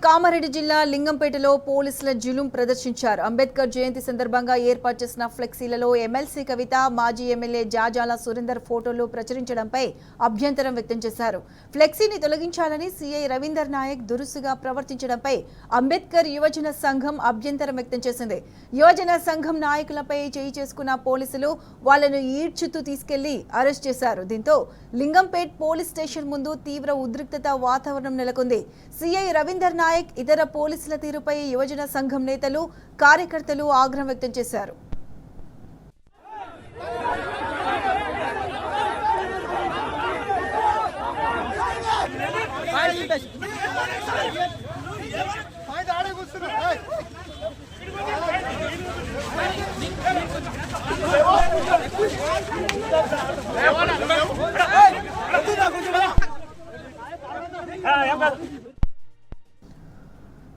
కామారెడ్డి జిల్లా లింగంపేటలో పోలీసుల జులుం ప్రదర్శించారు. అంబేద్కర్ జయంతి సందర్భంగా ఏర్పాటు చేసిన ఫ్లెక్సీలలో ఎమ్మెల్సీ కవిత, మాజీ ఎమ్మెల్యే జాజాల సురేందర్ ఫోటోలు ప్రచురించడంపై అభ్యంతరం వ్యక్తం చేశారు. ఫ్లెక్సీని తొలగించాలని సీఐ రవీందర్ నాయక్ దురుసుగా ప్రవర్తించడంపై అంబేద్కర్ యువజన సంఘం అభ్యంతరం వ్యక్తం చేసింది. యువజన సంఘం నాయకులపై చేయి చేసుకున్న పోలీసులు వాళ్లను ఈడ్చుతూ తీసుకెళ్లి అరెస్ట్ చేశారు. దీంతో లింగంపేట్ పోలీస్ స్టేషన్ ముందు తీవ్ర ఉద్రిక్తత వాతావరణం నెలకొంది. సీఐ రవీందర్ నాయక్ ఇతర పోలీసుల తీరుపై యువజన సంఘం నేతలు, కార్యకర్తలు ఆగ్రహం వ్యక్తం చేశారు.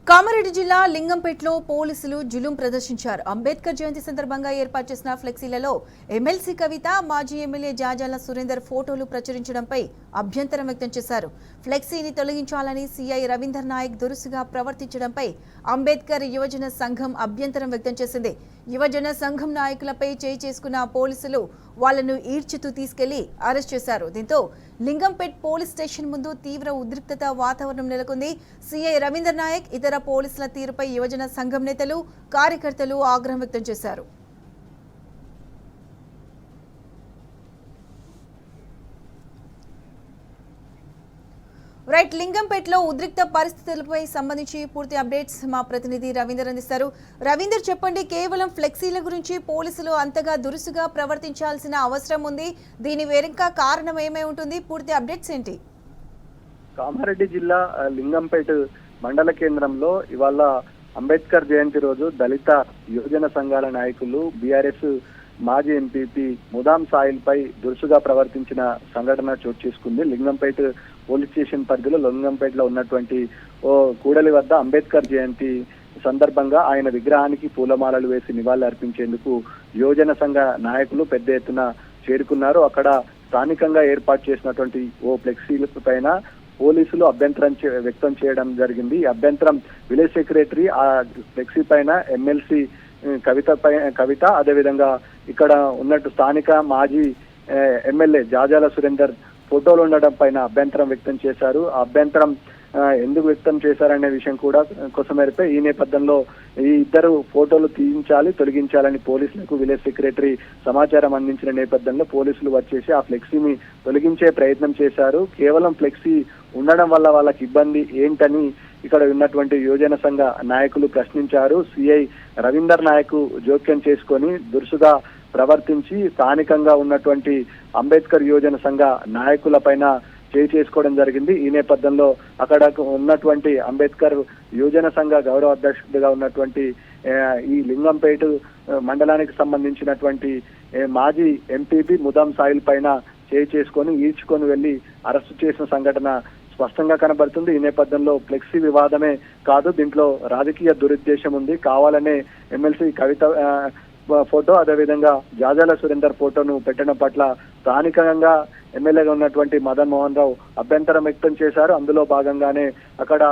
కామారెడ్డి జిల్లా లింగంపేటలో పోలీసులు జులుం ప్రదర్శించారు. అంబేద్కర్ జయంతి సందర్భంగా ఏర్పాటు చేసిన ఫ్లెక్సీలలో ఎమ్మెల్సీ కవిత, మాజీ ఎమ్మెల్యే జాజాల సురేందర్ ఫోటోలు ప్రచురించడంపై అభ్యంతరం వ్యక్తం చేశారు. ఫ్లెక్సీని తొలగించాలని సీఐ రవీందర్ నాయక్ దురుసుగా ప్రవర్తించడంపై అంబేద్కర్ యువజన సంఘం అభ్యంతరం వ్యక్తం చేసింది. యువజన సంఘం నాయకులపై చేయి చేసుకున్న పోలీసులు వాళ్లను ఈడ్చుతూ తీసుకెళ్లి అరెస్ట్ చేశారు. దీంతో లింగంపేట్ పోలీస్ స్టేషన్ ముందు తీవ్ర ఉద్రిక్తత వాతావరణం నెలకొంది. సీఐ రవీందర్ నాయక్ ఇతర పోలీసుల తీరుపై యువజన సంఘం నేతలు, కార్యకర్తలు ఆగ్రహం వ్యక్తం చేశారు. రైట్, లింగంపేటలో ఉద్రిక్త పరిస్థితులపై సంబంధించి పూర్తి అప్డేట్స్ మా ప్రతినిధి రవీందర్ అందిస్తారు. రవీందర్, చెప్పండి, కేవలం ఫ్లెక్సీల గురించి పోలీసులు అంతగా దురుసుగా ప్రవర్తించాల్సిన అవసరం ఉంది. దీని వెనుక కారణం ఏమై ఉంటుంది? పూర్తి అప్డేట్స్ ఏంటి? కామారెడ్డి జిల్లా లింగంపేట మండల కేంద్రంలో ఇవాళ అంబేద్కర్ జయంతి రోజు దళిత యువజన సంఘాల నాయకులు, బీఆర్ఎస్ మాజీ ఎంపీపీ ముదాం సాయిల్ పై దురుసుగా ప్రవర్తించిన సంఘటన చోటు చేసుకుంది. లింగంపేట పోలీస్ స్టేషన్ పరిధిలో లింగంపేటలో ఉన్నటువంటి ఓ కూడలి వద్ద అంబేద్కర్ జయంతి సందర్భంగా ఆయన విగ్రహానికి పూలమాలలు వేసి నివాళులు అర్పించేందుకు యువజన సంఘ నాయకులు పెద్ద ఎత్తున చేరుకున్నారు. అక్కడ స్థానికంగా ఏర్పాటు చేసినటువంటి ఓ ఫ్లెక్సీల పైన పోలీసులు అభ్యంతరం వ్యక్తం చేయడం జరిగింది. ఈ అభ్యంతరం విలేజ్ సెక్రటరీ ఆ ఫ్లెక్సీ పైన ఎమ్మెల్సీ కవిత అదేవిధంగా ఇక్కడ ఉన్నట్టు స్థానిక మాజీ ఎమ్మెల్యే జాజాల సురేందర్ ఫోటోలు ఉండడం పైన అభ్యంతరం వ్యక్తం చేశారు. ఆ అభ్యంతరం ఎందుకు వ్యక్తం చేశారనే విషయం కూడా కొసమెరిపై ఈ నేపథ్యంలో ఈ ఇద్దరు ఫోటోలు తొలగించాలని పోలీసులకు విలేజ్ సెక్రటరీ సమాచారం అందించిన నేపథ్యంలో పోలీసులు వచ్చేసి ఆ ఫ్లెక్సీని తొలగించే ప్రయత్నం చేశారు. కేవలం ఫ్లెక్సీ ఉండడం వల్ల వాళ్ళకి ఇబ్బంది ఏంటని ఇక్కడ ఉన్నటువంటి యువజన సంఘ నాయకులు ప్రశ్నించారు. సిఐ రవీందర్ నాయక్ జోక్యం చేసుకొని దురుసుగా ప్రవర్తించి స్థానికంగా ఉన్నటువంటి అంబేద్కర్ యువజన సంఘ నాయకుల పైన చేయి చేసుకోవడం జరిగింది. ఈ నేపథ్యంలో అక్కడ ఉన్నటువంటి అంబేద్కర్ యువజన సంఘ గౌరవ అధ్యక్షుడిగా ఉన్నటువంటి ఈ లింగంపేట మండలానికి సంబంధించినటువంటి మాజీ ఎంపీపీ ముదాం సాయిల్ పైన చేయి చేసుకొని ఈడ్చుకొని వెళ్లి అరెస్టు చేసిన సంఘటన స్పష్టంగా కనబడుతుంది. ఈ నేపథ్యంలో ఫ్లెక్సీ వివాదమే కాదు, దీంట్లో రాజకీయ దురుద్దేశం ఉంది. కావాలనే ఎమ్మెల్సీ కవిత ఫోటో అదేవిధంగా జాజాల సురేందర్ ఫోటోను పెట్టడం పట్ల స్థానికంగా ఎమ్మెల్యేగా ఉన్నటువంటి మదన్ మోహన్ రావు అభ్యంతరం వ్యక్తం చేశారు. అందులో భాగంగానే అక్కడ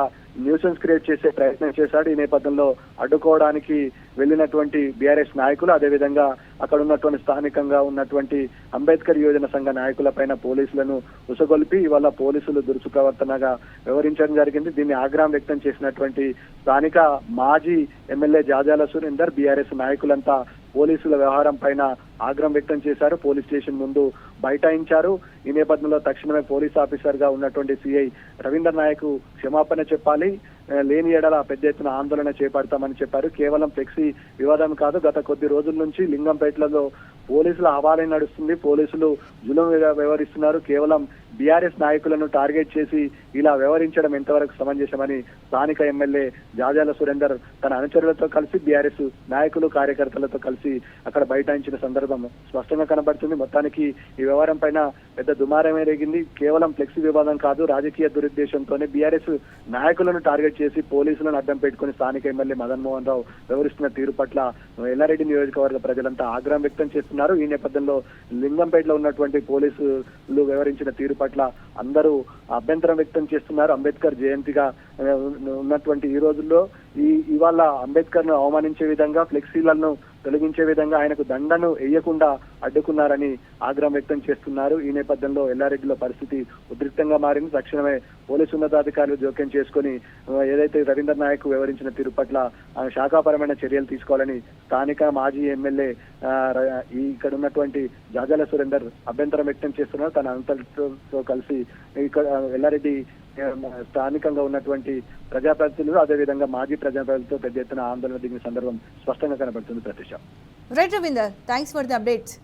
న్యూసెన్స్ క్రియేట్ చేసే ప్రయత్నం చేశాడు. ఈ నేపథ్యంలో అడ్డుకోవడానికి వెళ్ళినటువంటి బీఆర్ఎస్ నాయకులు అదేవిధంగా అక్కడ ఉన్నటువంటి స్థానికంగా ఉన్నటువంటి అంబేద్కర్ యువజన సంఘ నాయకుల పైన పోలీసులను ఉసగొల్పి ఇవాళ పోలీసులు దురుసు ప్రవర్తనగా వ్యవహరించడం జరిగింది. దీన్ని ఆగ్రహం వ్యక్తం చేసినటువంటి స్థానిక మాజీ ఎమ్మెల్యే జాజాల సురేందర్, బీఆర్ఎస్ నాయకులంతా పోలీసుల వ్యవహారం పైన ఆగ్రహం వ్యక్తం చేశారు. పోలీస్ స్టేషన్ ముందు బైఠాయించారు. ఈ నేపథ్యంలో తక్షణమే పోలీస్ ఆఫీసర్ గా ఉన్నటువంటి సిఐ రవీందర్ నాయక్ క్షమాపణ చెప్పాలి, లేని ఎడల పెద్ద ఎత్తున ఆందోళన చేపడతామని చెప్పారు. కేవలం ఫ్లెక్సీ వివాదం కాదు, గత కొద్ది రోజుల నుంచి లింగంపేటలో పోలీసుల హవాలే నడుస్తుంది. పోలీసులు జులుం వ్యవహరిస్తున్నారు. కేవలం బీఆర్ఎస్ నాయకులను టార్గెట్ చేసి ఇలా వ్యవహరించడం ఎంతవరకు సమంజసమని స్థానిక ఎమ్మెల్యే జాజాల సురేందర్ తన అనుచరులతో కలిసి బీఆర్ఎస్ నాయకులు, కార్యకర్తలతో కలిసి అక్కడ బైఠాయించిన సందర్భం స్పష్టంగా కనబడుతుంది. మొత్తానికి ఈ వ్యవహారం పైన పెద్ద దుమారమే రేగింది. కేవలం ఫ్లెక్సీ వివాదం కాదు, రాజకీయ దురుద్దేశంతోనే బీఆర్ఎస్ నాయకులను టార్గెట్ చేసి పోలీసులను అడ్డం పెట్టుకుని స్థానిక ఎమ్మెల్యే మదన్ మోహన్ రావు వ్యవహరిస్తున్న తీరు పట్ల ఎల్లారెడ్డి నియోజకవర్గ ప్రజలంతా ఆగ్రహం వ్యక్తం చేస్తున్నారు. చేస్తున్నారు. ఈ నేపథ్యంలో లింగంపేటలో ఉన్నటువంటి పోలీసులు వ్యవహరించిన తీరు పట్ల అందరూ అభ్యంతరం వ్యక్తం చేస్తున్నారు. అంబేద్కర్ జయంతిగా ఉన్నటువంటి ఈ రోజుల్లో ఇవాళ అంబేద్కర్ ను అవమానించే విధంగా ఫ్లెక్సీలను తొలగించే విధంగా ఆయనకు దండను వేయకుండా అడ్డుకున్నారని ఆగ్రహం వ్యక్తం చేస్తున్నారు. ఈ నేపథ్యంలో ఎల్లారెడ్డిలో పరిస్థితి ఉద్రిక్తంగా మారింది. తక్షణమే పోలీసు ఉన్నతాధికారులు జోక్యం చేసుకుని ఏదైతే రవీంద్ర నాయక్ వివరించిన తీరు పట్ల శాఖాపరమైన చర్యలు తీసుకోవాలని స్థానిక మాజీ ఎమ్మెల్యే ఇక్కడ ఉన్నటువంటి జాజాల సురేందర్ అభ్యంతరం వ్యక్తం చేస్తున్నారు. తన అంతటితో కలిసి ఇక్కడ ఎల్లారెడ్డి స్థానికంగా ఉన్నటువంటి ప్రజాప్రతినిధులు అదేవిధంగా మాజీ ప్రజాప్రతినిధులతో పెద్ద ఎత్తున ఆందోళన దిగిన సందర్భం స్పష్టంగా కనబడుతుంది. ప్రతిష్ట right Ravinder, thanks for the updates.